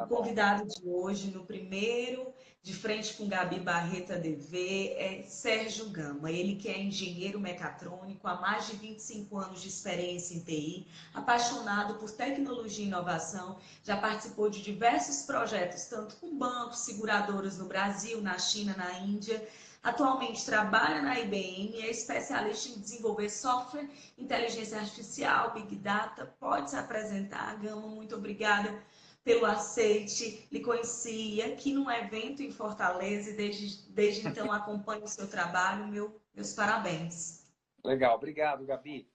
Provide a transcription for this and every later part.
O convidado de hoje, no primeiro de Frente com Gabi Barreto ADV, é Sérgio Gama. Ele que é engenheiro mecatrônico, há mais de 25 anos de experiência em TI, apaixonado por tecnologia e inovação, já participou de diversos projetos, tanto com bancos, seguradoras no Brasil, na China, na Índia. Atualmente trabalha na IBM e é especialista em desenvolver software, inteligência artificial, Big Data. Pode se apresentar, Gama, muito obrigada pelo aceite. Lhe conheci aqui num evento em Fortaleza e desde então acompanho o seu trabalho. Meus parabéns. Legal, obrigado, Gabi.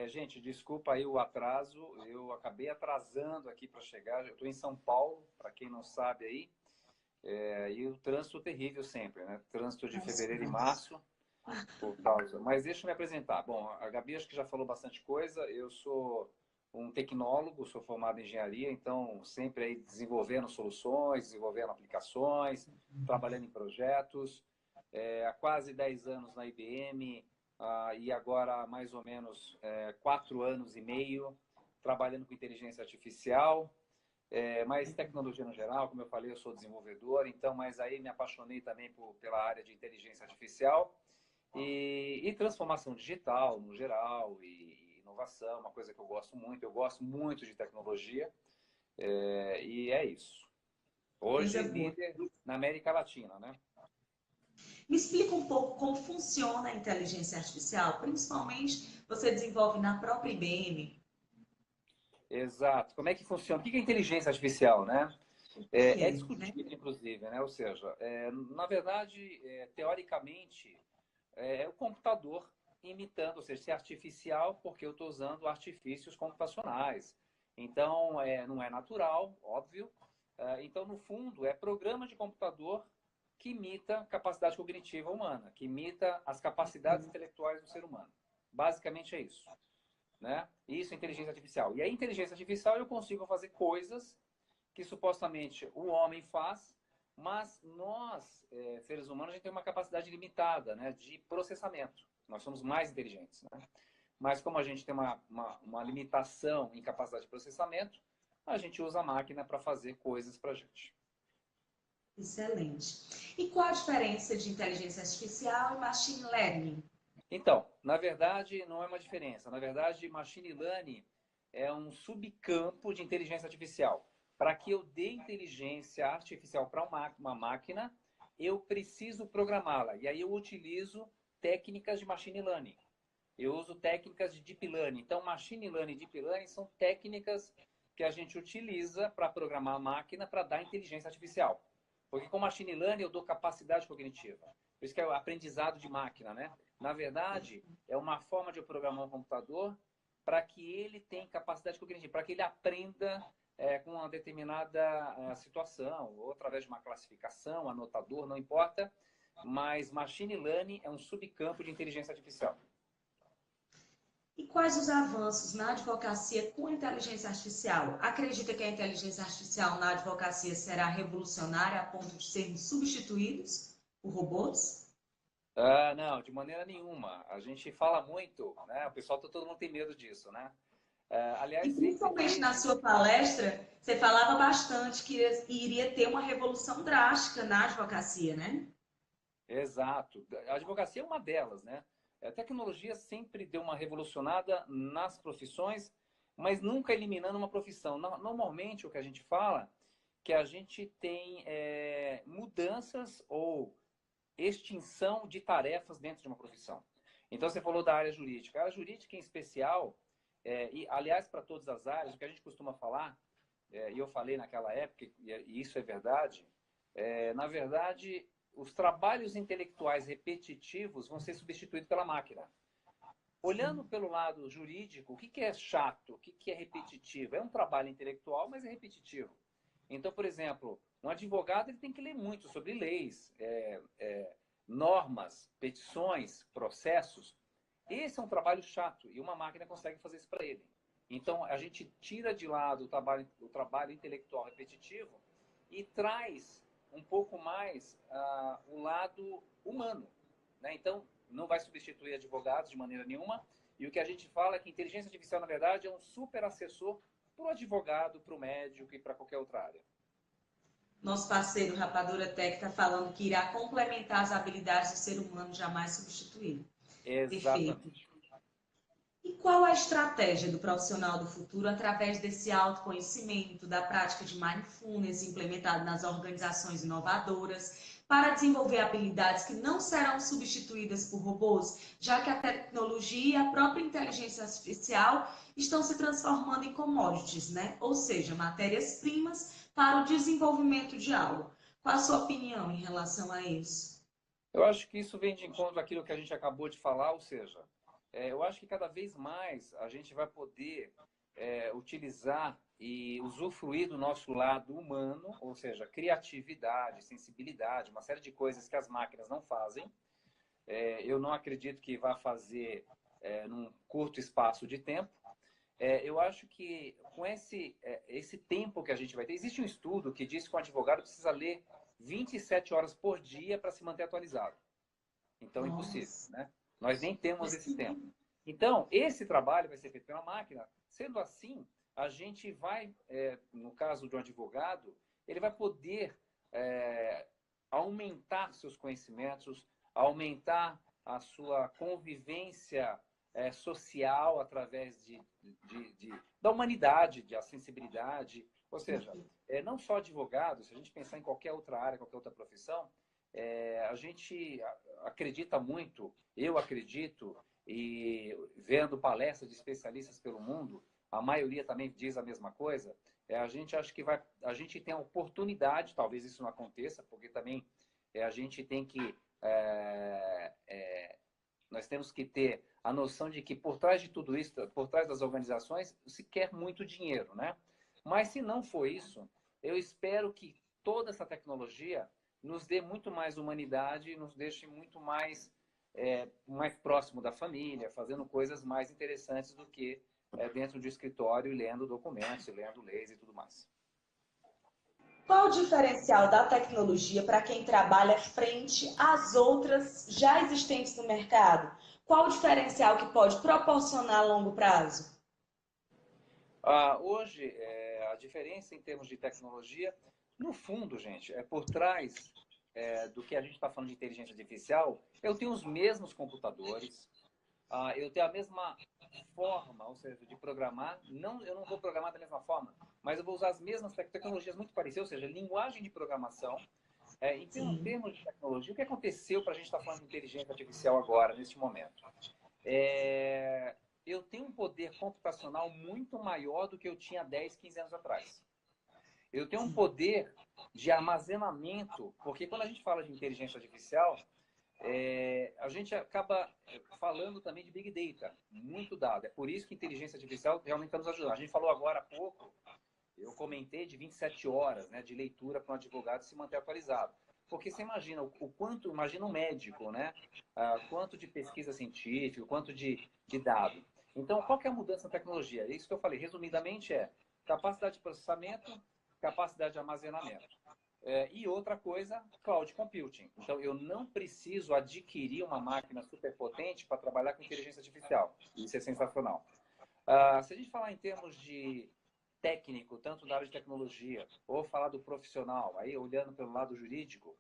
Gente, desculpa aí o atraso, eu acabei atrasando aqui para chegar. Eu estou em São Paulo, para quem não sabe aí, e o trânsito terrível sempre, né? Trânsito de fevereiro e março, por causa. Mas deixa eu me apresentar. Bom, a Gabi acho que já falou bastante coisa. Eu sou um tecnólogo, sou formado em engenharia, então sempre aí desenvolvendo soluções, desenvolvendo aplicações, trabalhando em projetos. Há quase 10 anos na IBM, e agora há mais ou menos 4 anos e meio trabalhando com inteligência artificial, mas tecnologia no geral, como eu falei, eu sou desenvolvedor, então, mas aí me apaixonei também pela área de inteligência artificial e transformação digital no geral, e inovação, uma coisa que eu gosto muito de tecnologia, e é isso. Hoje, líder na América Latina, né? Me explica um pouco como funciona a inteligência artificial, principalmente você desenvolve na própria IBM. Exato. Como é que funciona? O que é inteligência artificial, né? É discutível, inclusive, né? Ou seja, na verdade, teoricamente, é o computador imitando, ou seja, se é artificial, porque eu estou usando artifícios computacionais. Então, não é natural, óbvio. Então, no fundo, é programa de computador que imita a capacidade cognitiva humana, que imita as capacidades intelectuais do ser humano. Basicamente é isso, né? Isso é inteligência artificial. E a inteligência artificial eu consigo fazer coisas que supostamente o homem faz, mas nós, seres humanos, a gente tem uma capacidade limitada, né, de processamento. Nós somos mais inteligentes, né? Mas como a gente tem uma limitação em capacidade de processamento, a gente usa a máquina para fazer coisas para a gente. Excelente. E qual a diferença de inteligência artificial e machine learning? Então, na verdade, não é uma diferença. Na verdade, machine learning é um subcampo de inteligência artificial. Para que eu dê inteligência artificial para uma máquina, eu preciso programá-la. E aí eu utilizo técnicas de machine learning. Eu uso técnicas de deep learning. Então, machine learning e deep learning são técnicas que a gente utiliza para programar a máquina para dar inteligência artificial. Porque com machine learning eu dou capacidade cognitiva. Por isso que é o aprendizado de máquina, né? Na verdade, é uma forma de eu programar um computador para que ele tenha capacidade cognitiva, para que ele aprenda com uma determinada situação, ou através de uma classificação, anotador, não importa. Mas machine learning é um subcampo de inteligência artificial. E quais os avanços na advocacia com a inteligência artificial? Acredita que a inteligência artificial na advocacia será revolucionária a ponto de sermos substituídos por robôs? Não, de maneira nenhuma. A gente fala muito, né? O pessoal, todo mundo tem medo disso, né? E Aliás, sempre principalmente na teve. sua palestra, você falava bastante que iria ter uma revolução drástica na advocacia, né? Exato. A advocacia é uma delas, né? A tecnologia sempre deu uma revolucionada nas profissões, mas nunca eliminando uma profissão. Normalmente, o que a gente fala que a gente tem mudanças ou extinção de tarefas dentro de uma profissão. Então, você falou da área jurídica. A área jurídica, em especial, e aliás, para todas as áreas, o que a gente costuma falar, e eu falei naquela época, e isso é verdade, na verdade, os trabalhos intelectuais repetitivos vão ser substituídos pela máquina. Olhando pelo lado jurídico, o que é chato, o que é repetitivo? É um trabalho intelectual, mas é repetitivo. Então, por exemplo, um advogado ele tem que ler muito sobre leis, normas, petições, processos. Esse é um trabalho chato e uma máquina consegue fazer isso para ele. Então, a gente tira de lado o trabalho intelectual repetitivo e traz um pouco mais o lado humano, né? Então, não vai substituir advogados de maneira nenhuma. E o que a gente fala é que inteligência artificial, na verdade, é um super assessor para o advogado, para o médico e para qualquer outra área. Nosso parceiro Rapadura Tech está falando que irá complementar as habilidades do ser humano, jamais substituir. Perfeito. Exatamente. E qual a estratégia do profissional do futuro através desse autoconhecimento, da prática de mindfulness implementado nas organizações inovadoras, para desenvolver habilidades que não serão substituídas por robôs, já que a tecnologia e a própria inteligência artificial estão se transformando em commodities, né? Ou seja, matérias-primas para o desenvolvimento de algo. Qual a sua opinião em relação a isso? Eu acho que isso vem de encontro àquilo que a gente acabou de falar, ou seja, eu acho que cada vez mais a gente vai poder utilizar e usufruir do nosso lado humano, ou seja, criatividade, sensibilidade, uma série de coisas que as máquinas não fazem. Eu não acredito que vá fazer num curto espaço de tempo. Eu acho que com esse tempo que a gente vai ter, existe um estudo que diz que o advogado precisa ler 27 horas por dia para se manter atualizado. Então, é impossível, né? Nós nem temos esse tempo. Então, esse trabalho vai ser feito pela máquina. Sendo assim, a gente vai, no caso de um advogado, ele vai poder aumentar seus conhecimentos, aumentar a sua convivência social através da humanidade, da sensibilidade. Ou seja, não só advogado, se a gente pensar em qualquer outra área, qualquer outra profissão, a gente acredita muito, eu acredito, e vendo palestras de especialistas pelo mundo, a maioria também diz a mesma coisa, a gente acha que a gente tem a oportunidade, talvez isso não aconteça, porque também a gente tem que, nós temos que ter a noção de que por trás de tudo isso, por trás das organizações, se quer muito dinheiro, né? Mas se não for isso, eu espero que toda essa tecnologia nos dê muito mais humanidade, nos deixe muito mais próximo da família, fazendo coisas mais interessantes do que dentro de escritório, lendo documentos, lendo leis e tudo mais. Qual o diferencial da tecnologia para quem trabalha frente às outras já existentes no mercado? Qual o diferencial que pode proporcionar a longo prazo? Hoje, a diferença em termos de tecnologia, no fundo, gente, por trás do que a gente está falando de inteligência artificial, eu tenho os mesmos computadores, eu tenho a mesma forma, ou seja, de programar. Eu não vou programar da mesma forma, mas eu vou usar as mesmas tecnologias muito parecidas, ou seja, linguagem de programação. Em termos de tecnologia, o que aconteceu para a gente estar falando de inteligência artificial agora, neste momento? Eu tenho um poder computacional muito maior do que eu tinha 10, 15 anos atrás. Eu tenho um poder de armazenamento, porque quando a gente fala de inteligência artificial, a gente acaba falando também de Big Data, muito dado. É por isso que a inteligência artificial realmente está nos ajudando. A gente falou agora há pouco, eu comentei de 27 horas, né, de leitura para um advogado se manter atualizado. Porque você imagina o quanto, imagina um médico, né? Quanto de pesquisa científica, quanto de dado. Então, qual que é a mudança na tecnologia? É isso que eu falei, resumidamente capacidade de processamento, capacidade de armazenamento. E outra coisa, cloud computing. Então, eu não preciso adquirir uma máquina superpotente para trabalhar com inteligência artificial. Isso é sensacional. Se a gente falar em termos de técnico, tanto da área de tecnologia, ou falar do profissional, aí olhando pelo lado jurídico,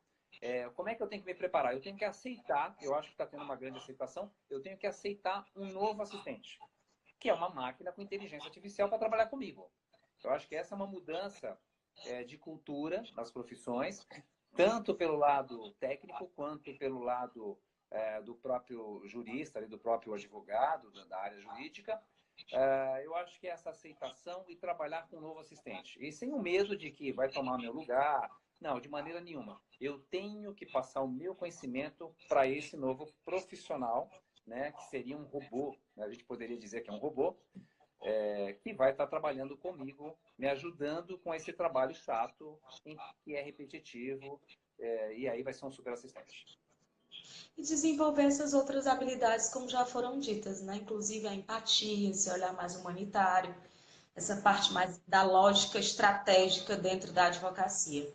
como é que eu tenho que me preparar? Eu tenho que aceitar, eu acho que está tendo uma grande aceitação, eu tenho que aceitar um novo assistente, que é uma máquina com inteligência artificial para trabalhar comigo. Eu acho que essa é uma mudança de cultura nas profissões, tanto pelo lado técnico quanto pelo lado do próprio jurista, do próprio advogado, da área jurídica. Eu acho que essa aceitação e trabalhar com um novo assistente. E sem o medo de que vai tomar meu lugar. Não, de maneira nenhuma. Eu tenho que passar o meu conhecimento para esse novo profissional, né, que seria um robô. Né? A gente poderia dizer que é um robô, que vai estar trabalhando comigo, me ajudando com esse trabalho chato, que é repetitivo, e aí vai ser um super assistente. E desenvolver essas outras habilidades, como já foram ditas, né? Inclusive a empatia, esse olhar mais humanitário, essa parte mais da lógica estratégica dentro da advocacia.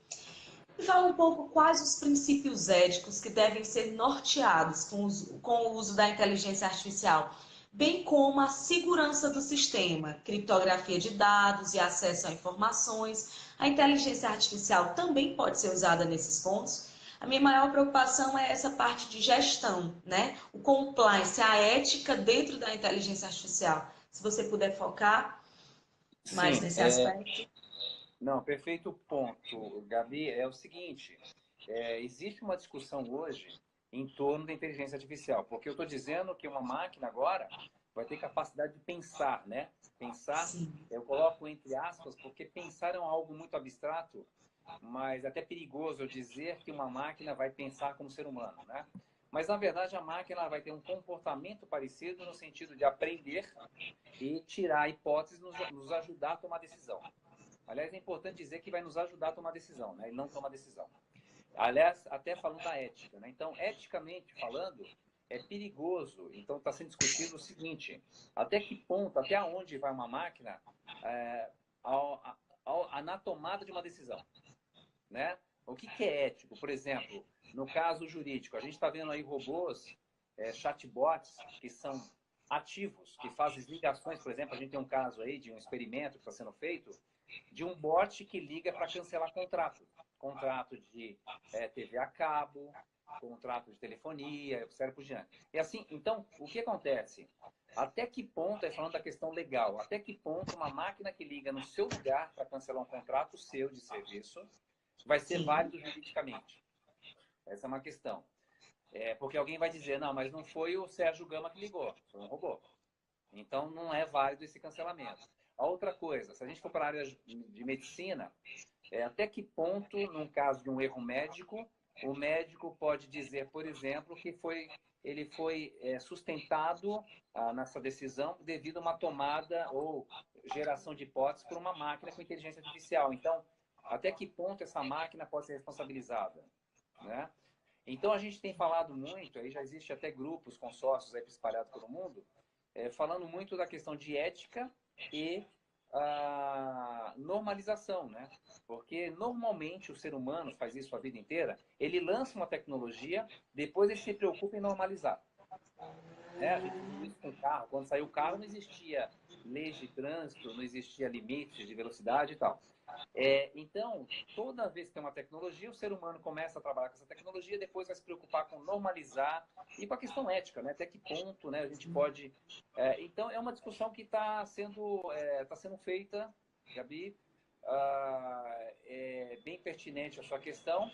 E fala um pouco quais os princípios éticos que devem ser norteados com o uso da inteligência artificial, bem como a segurança do sistema, criptografia de dados e acesso a informações, A inteligência artificial também pode ser usada nesses pontos. A minha maior preocupação é essa parte de gestão, né? O compliance, a ética dentro da inteligência artificial. Se você puder focar mais Sim, nesse aspecto. não, perfeito ponto, Gabi. É o seguinte, existe uma discussão hoje em torno da inteligência artificial, porque eu estou dizendo que uma máquina agora vai ter capacidade de pensar, né? Pensar, Sim, eu coloco entre aspas, porque pensar é algo muito abstrato, mas até perigoso eu dizer que uma máquina vai pensar como ser humano, né? Mas, na verdade, a máquina vai ter um comportamento parecido no sentido de aprender e tirar hipóteses, nos ajudar a tomar decisão. Aliás, é importante dizer que vai nos ajudar a tomar decisão, né? E não tomar decisão. Aliás, até falando da ética, né? Então, eticamente falando, é perigoso. Então, está sendo discutido o seguinte: até que ponto, até onde vai uma máquina na tomada de uma decisão, né? O que é ético? Por exemplo, no caso jurídico, a gente está vendo aí robôs, chatbots, que são ativos, que fazem ligações. Por exemplo, a gente tem um caso aí de um experimento que está sendo feito de um bot que liga para cancelar contrato. Contrato de TV a cabo, contrato de telefonia, sério por diante. E assim, então, o que acontece? Até que ponto, falando da questão legal, até que ponto uma máquina que liga no seu lugar para cancelar um contrato seu de serviço vai ser sim. válido juridicamente? Essa é uma questão. Porque alguém vai dizer, não, mas não foi o Sérgio Gama que ligou, foi um robô. Então, não é válido esse cancelamento. A outra coisa, se a gente for para a área de medicina, até que ponto, num caso de um erro médico, o médico pode dizer, por exemplo, que ele foi sustentado nessa decisão devido a uma tomada ou geração de hipóteses por uma máquina com inteligência artificial. Então, até que ponto essa máquina pode ser responsabilizada, né? Então, a gente tem falado muito, aí já existe até grupos, consórcios aí espalhados pelo mundo, falando muito da questão de ética e normalização, né? Porque normalmente o ser humano faz isso a vida inteira, ele lança uma tecnologia, depois ele se preocupa em normalizar. Né? A gente viu isso com o carro. Quando saiu o carro, não existia leis de trânsito, não existia limites de velocidade e tal. Então, toda vez que tem uma tecnologia, o ser humano começa a trabalhar com essa tecnologia, depois vai se preocupar com normalizar e com a questão ética, né? Até que ponto, né, a gente pode... então, é uma discussão que tá sendo feita, Gabi, é bem pertinente a sua questão,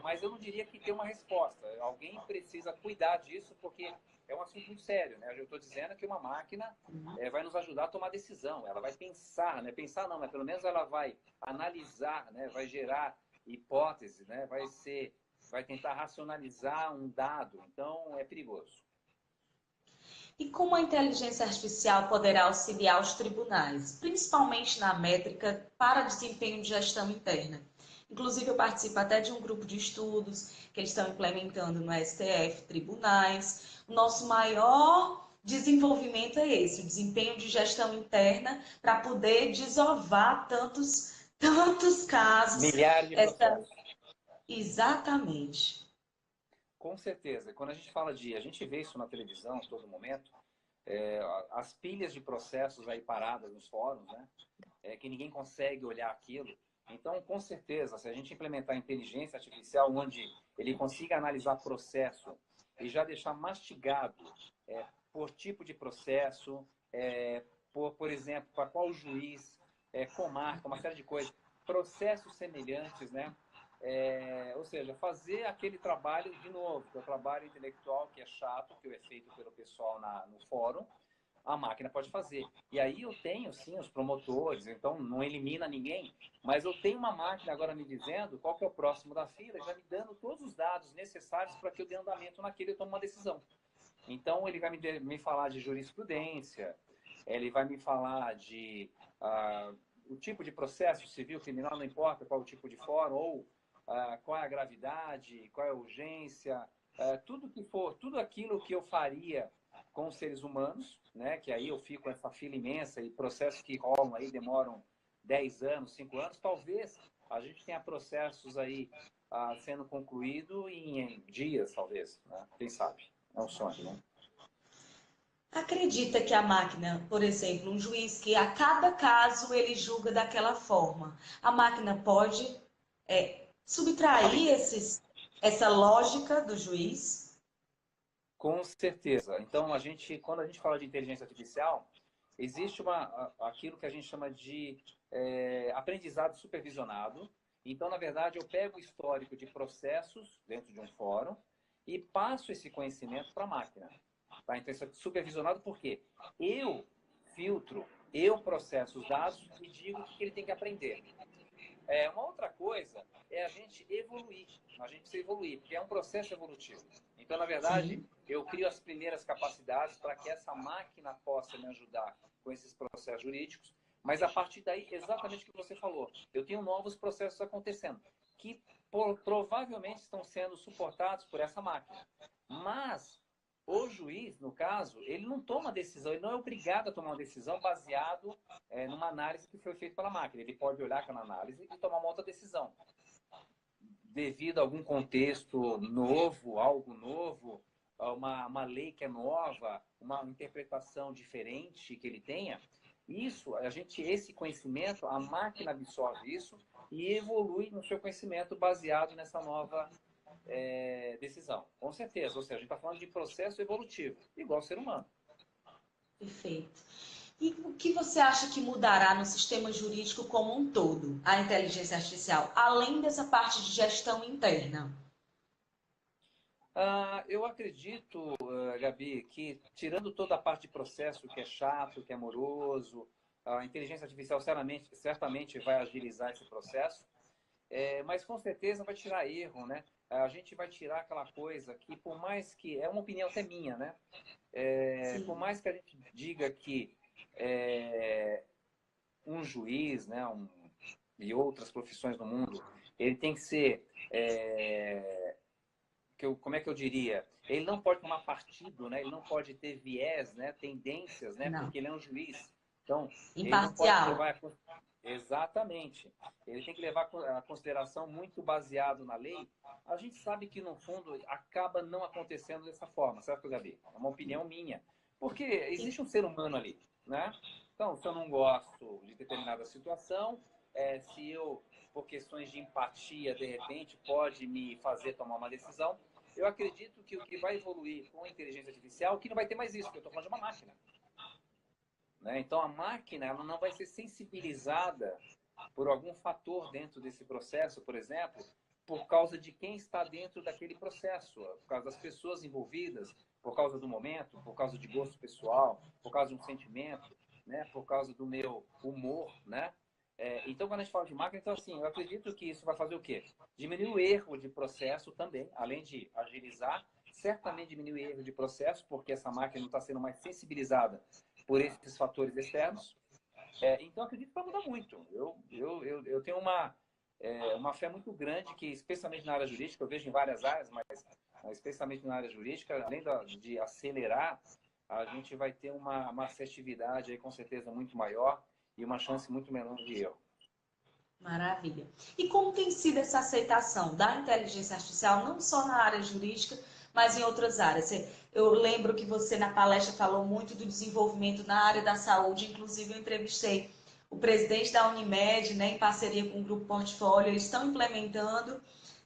mas eu não diria que tem uma resposta. Alguém precisa cuidar disso, porque é um assunto muito sério, né? Eu estou dizendo que uma máquina vai nos ajudar a tomar decisão, ela vai pensar, né? Pensar não, mas pelo menos ela vai analisar, né? Vai gerar hipóteses, né? Vai tentar racionalizar um dado. Então, é perigoso. E como a inteligência artificial poderá auxiliar os tribunais, principalmente na métrica para desempenho de gestão interna? Inclusive, eu participo até de um grupo de estudos que eles estão implementando no STF, tribunais. O nosso maior desenvolvimento é esse, o desempenho de gestão interna, para poder desovar tantos casos. Milhares de Essa... processos. Exatamente. Com certeza. Quando a gente fala a gente vê isso na televisão a todo momento, as pilhas de processos aí paradas nos fóruns, né? Que ninguém consegue olhar aquilo. Então, com certeza, se a gente implementar inteligência artificial, onde ele consiga analisar processo e já deixar mastigado por tipo de processo, por exemplo, para qual juiz, comarca, uma série de coisas, processos semelhantes, né? Ou seja, fazer aquele trabalho de novo, que é o trabalho intelectual que é chato, que é feito pelo pessoal no fórum, a máquina pode fazer. E aí eu tenho, sim, os promotores, então não elimina ninguém, mas eu tenho uma máquina agora me dizendo qual que é o próximo da fila, já me dando todos os dados necessários para que eu dê andamento naquele e eu tome uma decisão. Então, ele vai me falar de jurisprudência, ele vai me falar de o tipo de processo civil, criminal, não importa qual o tipo de fórum, ou qual é a gravidade, qual é a urgência, tudo que for, tudo aquilo que eu faria com os seres humanos, né? Que aí eu fico com essa fila imensa e processos que rolam aí demoram 10 anos, 5 anos, talvez a gente tenha processos aí sendo concluído em dias, talvez, né? Quem sabe? É um sonho, né? Acredita que a máquina, por exemplo, um juiz que a cada caso ele julga daquela forma, a máquina pode subtrair essa lógica do juiz? Com certeza. Então, quando a gente fala de inteligência artificial, existe aquilo que a gente chama de aprendizado supervisionado. Então, na verdade, eu pego o histórico de processos dentro de um fórum e passo esse conhecimento para a máquina. Tá? Então, isso é supervisionado porque eu filtro, eu processo os dados e digo o que ele tem que aprender. Uma outra coisa é a gente evoluir. A gente precisa evoluir, porque é um processo evolutivo. Então, na verdade, Sim, eu crio as primeiras capacidades para que essa máquina possa me ajudar com esses processos jurídicos, mas a partir daí, exatamente o que você falou, eu tenho novos processos acontecendo, que provavelmente estão sendo suportados por essa máquina. Mas o juiz, no caso, ele não toma decisão, ele não é obrigado a tomar uma decisão baseado numa análise que foi feita pela máquina. Ele pode olhar aquela análise e tomar uma outra decisão. Devido a algum contexto novo, algo novo, uma lei que é nova, uma interpretação diferente que ele tenha, esse conhecimento, a máquina absorve isso e evolui no seu conhecimento baseado nessa nova decisão. Com certeza, ou seja, a gente está falando de processo evolutivo, igual ao ser humano. perfeito. E o que você acha que mudará no sistema jurídico como um todo, a inteligência artificial, além dessa parte de gestão interna? Eu acredito, Gabi, que tirando toda a parte de processo que é chato, que é moroso, a inteligência artificial certamente vai agilizar esse processo, mas com certeza vai tirar erro, né? A gente vai tirar aquela coisa que, por mais que, é uma opinião até minha, né? Por Sim, mais que a gente diga que um juiz, né, e outras profissões no mundo, ele tem que ser como é que eu diria? Ele não pode tomar partido, né? Ele não pode ter viés, né? Tendências, né? não. Porque ele é um juiz. Então, ele não pode Imparcial. levar... Exatamente. Ele tem que levar a consideração muito baseado na lei. A gente sabe que, no fundo, acaba não acontecendo dessa forma, certo, Gabi? É uma opinião minha. Porque Sim. existe um ser humano ali, né? Então, se eu não gosto de determinada situação, se eu, por questões de empatia, de repente, pode me fazer tomar uma decisão, eu acredito que o que vai evoluir com a inteligência artificial, que não vai ter mais isso, porque eu estou falando de uma máquina. Né? Então, a máquina ela não vai ser sensibilizada por algum fator dentro desse processo, por exemplo, por causa de quem está dentro daquele processo, por causa das pessoas envolvidas, por causa do momento, por causa de gosto pessoal, por causa de um sentimento, né? Por causa do meu humor, né? Então, quando a gente fala de máquina, então, assim, eu acredito que isso vai fazer o quê? Diminuir o erro de processo também, além de agilizar, certamente diminuir o erro de processo, porque essa máquina não está sendo mais sensibilizada por esses fatores externos. Então, acredito que vai mudar muito. Eu tenho uma fé muito grande que, especialmente na área jurídica, eu vejo em várias áreas, mas especialmente na área jurídica, além de acelerar, a gente vai ter uma assertividade aí, com certeza muito maior e uma chance muito menor de erro. Maravilha. E como tem sido essa aceitação da inteligência artificial, não só na área jurídica, mas em outras áreas? Eu lembro que você na palestra falou muito do desenvolvimento na área da saúde, inclusive eu entrevistei o presidente da Unimed, né, em parceria com o Grupo Portfólio, eles estão implementando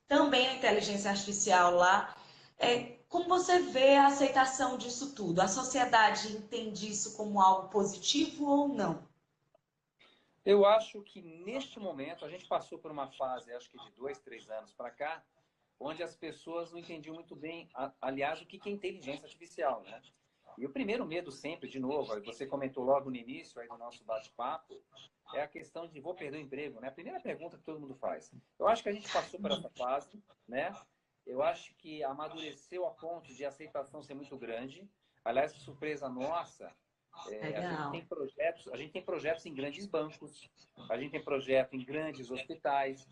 também a inteligência artificial lá. Como você vê a aceitação disso tudo? A sociedade entende isso como algo positivo ou não? Eu acho que neste momento a gente passou por uma fase, acho que de 2, 3 anos para cá, onde as pessoas não entendiam muito bem, aliás, o que é inteligência artificial, né? E o primeiro medo sempre, de novo, você comentou logo no início aí do nosso bate-papo, é a questão de vou perder o emprego, né? A primeira pergunta que todo mundo faz. Eu acho que a gente passou por essa fase, né? Eu acho que amadureceu a ponto de a aceitação ser muito grande. Aliás, surpresa nossa, Legal. a gente tem projetos em grandes bancos, a gente tem projeto em grandes hospitais,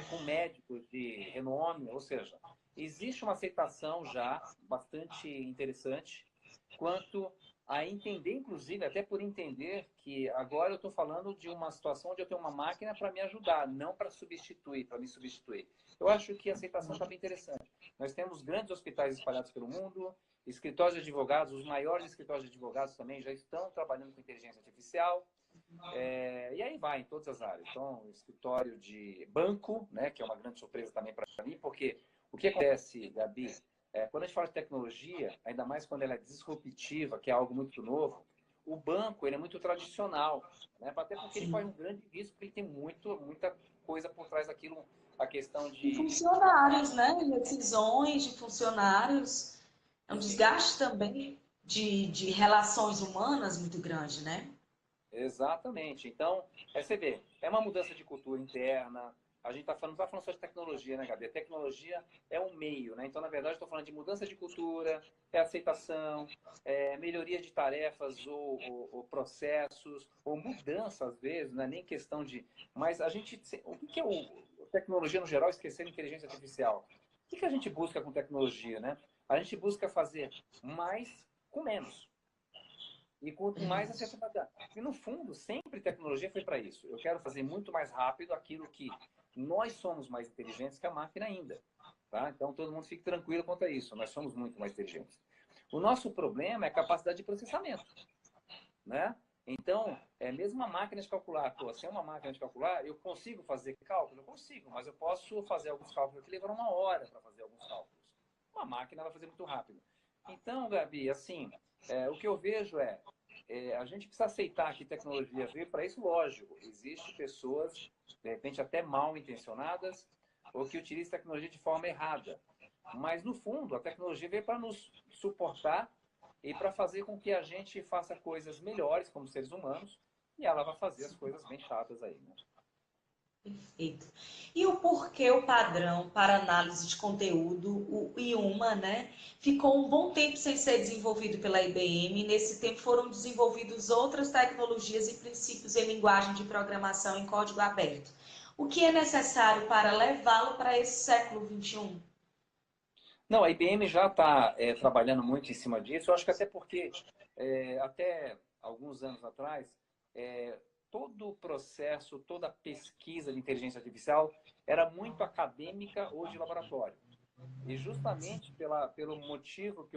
com médicos de renome, ou seja, existe uma aceitação já bastante interessante quanto a entender, inclusive, até por entender que agora eu estou falando de uma situação onde eu tenho uma máquina para me ajudar, não para substituir, para me substituir. Eu acho que a aceitação está bem interessante. Nós temos grandes hospitais espalhados pelo mundo, escritórios de advogados, os maiores escritórios de advogados também já estão trabalhando com inteligência artificial. E aí vai em todas as áreas. Então, escritório de banco, né, que é uma grande surpresa também para mim, porque o que acontece, Gabi, quando a gente fala de tecnologia, ainda mais quando ela é disruptiva, que é algo muito novo, o banco ele é muito tradicional, né? Até porque ele corre um grande risco, porque ele tem muita coisa por trás daquilo, a questão E de... funcionários, né? Decisões de funcionários. É um Sim, desgaste também de relações humanas muito grande, né? exatamente. Então, você vê, é uma mudança de cultura interna. A gente está falando, não está falando só de tecnologia, né, Gabi? A tecnologia é um meio, né? Então, na verdade, estou falando de mudança de cultura, aceitação, melhoria de tarefas ou processos, ou mudança, às vezes, não é nem questão de... Mas a gente... O que é tecnologia no geral, esquecendo inteligência artificial? O que a gente busca com tecnologia, né? A gente busca fazer mais com menos. E quanto mais acessibilidade. E no fundo, sempre tecnologia foi para isso. Eu quero fazer muito mais rápido aquilo que nós somos mais inteligentes que a máquina ainda. Tá? Então todo mundo fique tranquilo quanto a isso. Nós somos muito mais inteligentes. O nosso problema é a capacidade de processamento. Né? Então, mesmo uma máquina de calcular, se é uma máquina de calcular, eu consigo fazer cálculo? Eu consigo, mas eu posso fazer alguns cálculos que levaram 1 hora para fazer alguns cálculos. Uma máquina vai fazer muito rápido. Então, Gabi, assim, o que eu vejo a gente precisa aceitar que tecnologia veio para isso, lógico. Existem pessoas, de repente, até mal intencionadas, ou que utilizam tecnologia de forma errada. Mas, no fundo, a tecnologia veio para nos suportar e para fazer com que a gente faça coisas melhores como seres humanos, e ela vai fazer as coisas bem chatas aí, né? Perfeito. E o porquê o padrão para análise de conteúdo, o IUMA, né, ficou um bom tempo sem ser desenvolvido pela IBM. Nesse tempo foram desenvolvidas outras tecnologias e princípios em linguagem de programação em código aberto. O que é necessário para levá-lo para esse século XXI? Não, a IBM já está trabalhando muito em cima disso. Eu acho que até porque, até alguns anos atrás, todo o processo, toda a pesquisa de inteligência artificial era muito acadêmica ou de laboratório. E justamente pelo motivo que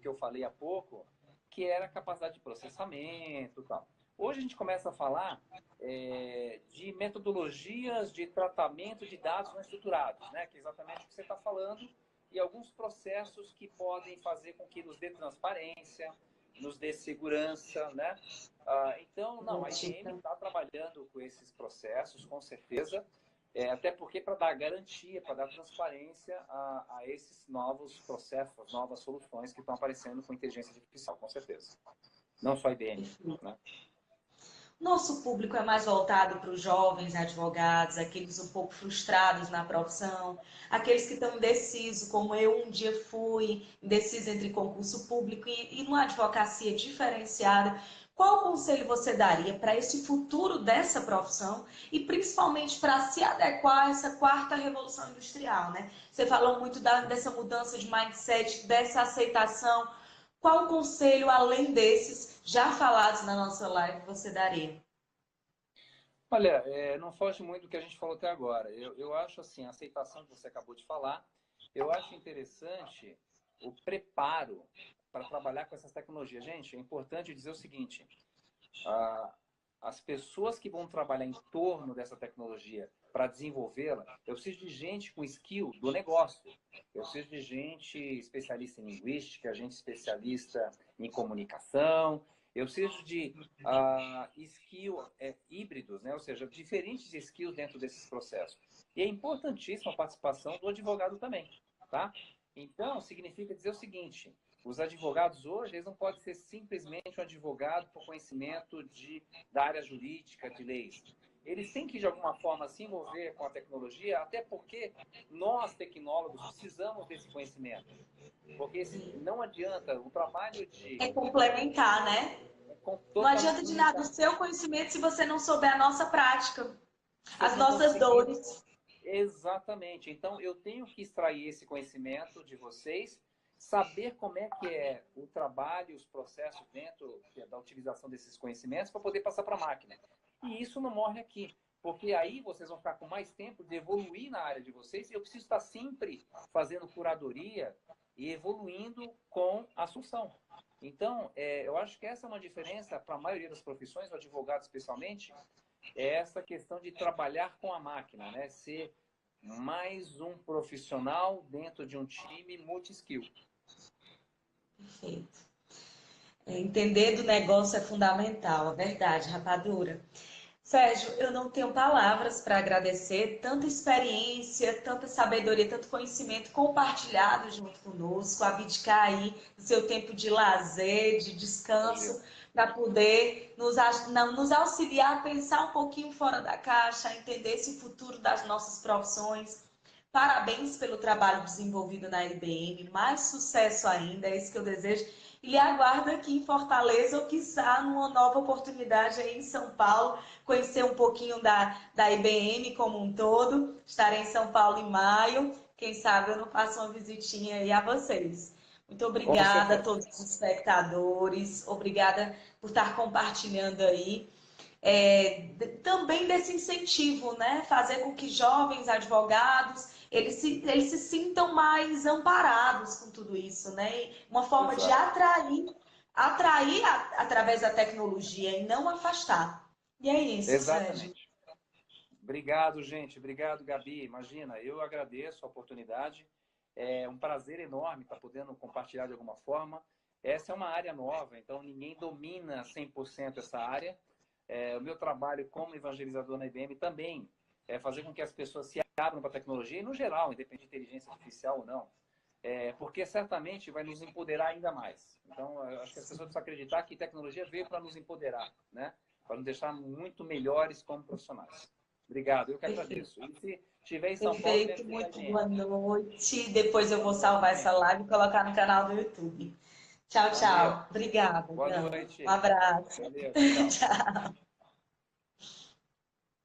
eu falei há pouco, que era a capacidade de processamento e tal. Hoje a gente começa a falar de metodologias de tratamento de dados não estruturados, né? Que é exatamente o que você está falando, e alguns processos que podem fazer com que nos dê transparência, nos dê segurança, né? Então, não, a IBM está trabalhando com esses processos, com certeza, até porque para dar garantia, para dar transparência a esses novos processos, novas soluções que estão aparecendo com inteligência artificial, com certeza. Não só a IBM, né? Nosso público é mais voltado para os jovens advogados, aqueles um pouco frustrados na profissão, aqueles que estão indecisos, como eu um dia fui, indeciso entre concurso público e uma advocacia diferenciada. Qual conselho você daria para esse futuro dessa profissão e principalmente para se adequar a essa quarta revolução industrial, né? Você falou muito dessa mudança de mindset, dessa aceitação. Qual conselho, além desses já falados na nossa live, você daria? Olha, não foge muito do que a gente falou até agora. Eu acho assim, a aceitação que você acabou de falar, eu acho interessante o preparo para trabalhar com essas tecnologias. Gente, é importante dizer o seguinte, as pessoas que vão trabalhar em torno dessa tecnologia para desenvolvê-la, eu preciso de gente com skill do negócio. Eu preciso de gente especialista em linguística, gente especialista em comunicação. Eu preciso de skill híbridos, né? Ou seja, diferentes skills dentro desses processos. E é importantíssima a participação do advogado também, tá? Então, significa dizer o seguinte, os advogados hoje, eles não podem ser simplesmente um advogado por conhecimento da área jurídica, de leis. Eles têm que, de alguma forma, se envolver com a tecnologia, até porque nós, tecnólogos, precisamos desse conhecimento. Porque não adianta o trabalho de... É complementar, né? Não Totalmente adianta de nada o complementar. seu conhecimento se você não souber a nossa prática, Se eu as não nossas conseguir... dores. Exatamente. Então, eu tenho que extrair esse conhecimento de vocês saber como é que é o trabalho, os processos dentro da utilização desses conhecimentos para poder passar para a máquina. E isso não morre aqui, porque aí vocês vão ficar com mais tempo de evoluir na área de vocês e eu preciso estar sempre fazendo curadoria e evoluindo com a solução. Então, eu acho que essa é uma diferença para a maioria das profissões, o advogado especialmente, é essa questão de trabalhar com a máquina, né? Ser mais um profissional dentro de um time multi-skill. Perfeito. Entender do negócio é fundamental, é verdade, Rapadura. Sérgio, eu não tenho palavras para agradecer tanta experiência, tanta sabedoria, tanto conhecimento compartilhado junto conosco, abdicar aí do seu tempo de lazer, de descanso, para poder nos auxiliar a pensar um pouquinho fora da caixa, a entender esse futuro das nossas profissões. Parabéns pelo trabalho desenvolvido na IBM, mais sucesso ainda, é isso que eu desejo. E lhe aguardo aqui em Fortaleza, ou quiçá numa nova oportunidade aí em São Paulo, conhecer um pouquinho da IBM como um todo. Estarei em São Paulo em maio, quem sabe eu não faço uma visitinha aí a vocês. Muito obrigada a todos os espectadores, obrigada por estar compartilhando aí. Também desse incentivo, né? Fazer com que jovens advogados eles se sintam mais amparados com tudo isso, né? Uma forma de atrair através da tecnologia e não afastar. E é isso, Exatamente. Sérgio. Obrigado, gente. Obrigado, Gabi. Imagina, eu agradeço a oportunidade. É um prazer enorme estar podendo compartilhar de alguma forma. Essa é uma área nova, então ninguém domina 100% essa área. O meu trabalho como evangelizador na IBM também é fazer com que as pessoas se abram para a tecnologia, e no geral, independente de inteligência artificial ou não, porque certamente vai nos empoderar ainda mais. Então, eu acho que as pessoas precisam acreditar que tecnologia veio para nos empoderar, né? Para nos deixar muito melhores como profissionais. Obrigado, eu que agradeço. E se estiver em São Paulo... Perfeito, muito boa noite. Depois eu vou salvar essa live e colocar no canal do YouTube. Tchau, tchau. Obrigada. Boa noite. Um abraço. Valeu, tchau.